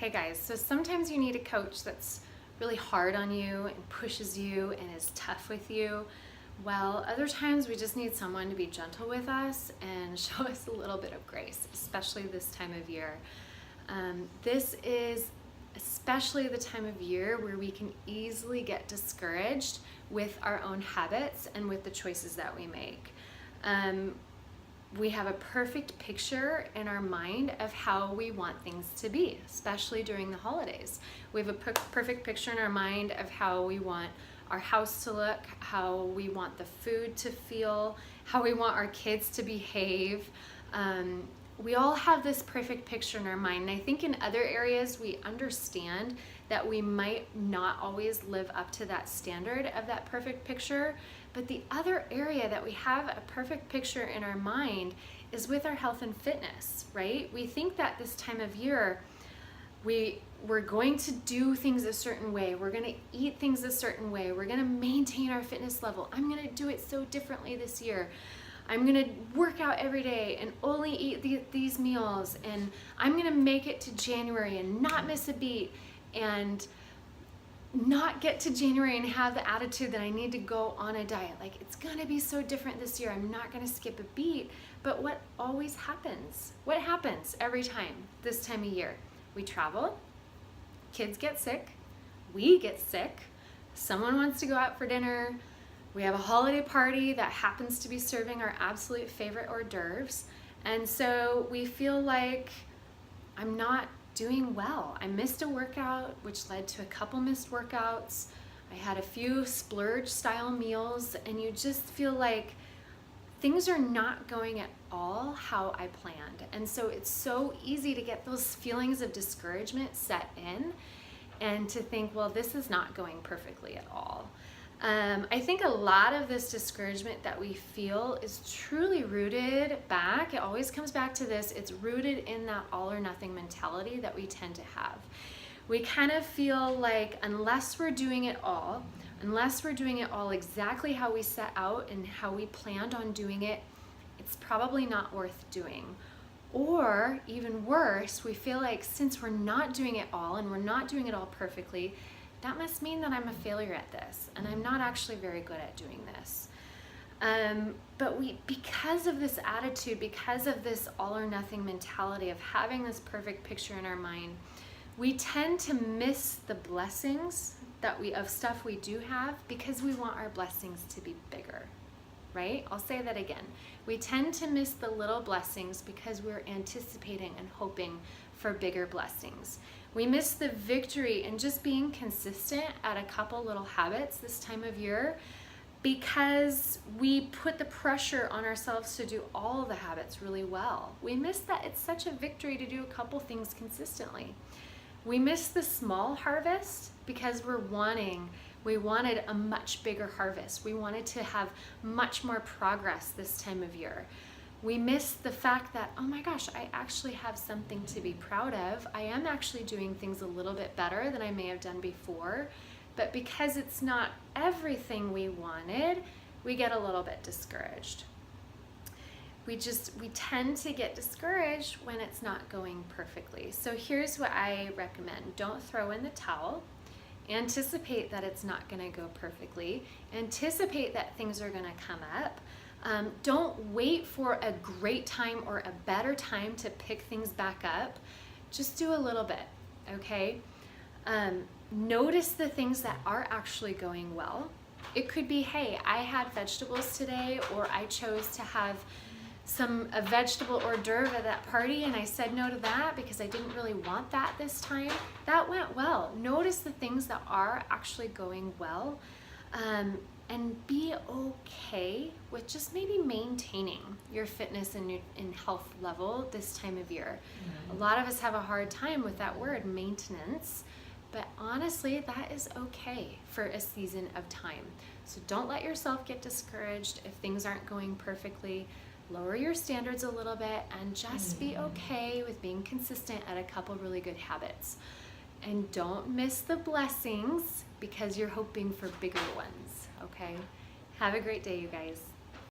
Okay guys, so sometimes you need a coach that's really hard on you and pushes you and is tough with you. Well, other times we just need someone to be gentle with us and show us a little bit of grace, especially this time of year. This is especially the time of year where we can easily get discouraged with our own habits and with the choices that we make. We have a perfect picture in our mind of how we want things to be, especially during the holidays. We have a perfect picture in our mind of how we want our house to look, how we want the food to feel, how we want our kids to behave. We all have this perfect picture in our mind, and I think in other areas we understand that we might not always live up to that standard of that perfect picture, but the other area that we have a perfect picture in our mind is with our health and fitness, right? We think that this time of year we're going to do things a certain way, we're going to eat things a certain way, we're going to maintain our fitness level. I'm going to do it so differently this year. I'm gonna work out every day and only eat these meals, and I'm gonna make it to January and not miss a beat, and not get to January and have the attitude that I need to go on a diet. Like, it's gonna be so different this year. I'm not gonna skip a beat. But what always happens? What happens every time this time of year? We travel, kids get sick, we get sick, someone wants to go out for dinner, we have a holiday party that happens to be serving our absolute favorite hors d'oeuvres, and so we feel like I'm not doing well. I missed a workout, which led to a couple missed workouts. I had a few splurge style meals, and you just feel like things are not going at all how I planned. And so it's so easy to get those feelings of discouragement set in and to think, well, this is not going perfectly at all. I think a lot of this discouragement that we feel is truly rooted back. It always comes back to this. It's rooted in that all or nothing mentality that we tend to have. We kind of feel like unless we're doing it all exactly how we set out and how we planned on doing it, it's probably not worth doing. Or even worse, we feel like since we're not doing it all and we're not doing it all perfectly, that must mean that I'm a failure at this and I'm not actually very good at doing this. But because of this attitude, because of this all or nothing mentality of having this perfect picture in our mind, we tend to miss the blessings of stuff we do have because we want our blessings to be bigger, right? I'll say that again. We tend to miss the little blessings because we're anticipating and hoping for bigger blessings. We miss the victory in just being consistent at a couple little habits this time of year because we put the pressure on ourselves to do all the habits really well. We miss that it's such a victory to do a couple things consistently. We miss the small harvest because we wanted a much bigger harvest. We wanted to have much more progress this time of year. We miss the fact that, oh my gosh, I actually have something to be proud of. I am actually doing things a little bit better than I may have done before. But because it's not everything we wanted, we get a little bit discouraged. We tend to get discouraged when it's not going perfectly. So here's what I recommend. Don't throw in the towel. Anticipate that it's not gonna go perfectly. Anticipate that things are gonna come up. Don't wait for a great time or a better time to pick things back up. Just do a little bit, okay? Notice the things that are actually going well. It could be, hey, I had vegetables today, or I chose to have a vegetable hors d'oeuvre at that party and I said no to that because I didn't really want that this time. That went well. Notice the things that are actually going well. And be okay with just maybe maintaining your fitness and health level this time of year. A lot of us have a hard time with that word, maintenance, but honestly, that is okay for a season of time. So don't let yourself get discouraged if things aren't going perfectly. Lower your standards a little bit and just be okay with being consistent at a couple really good habits. And don't miss the blessings because you're hoping for bigger ones, okay? Have a great day, you guys.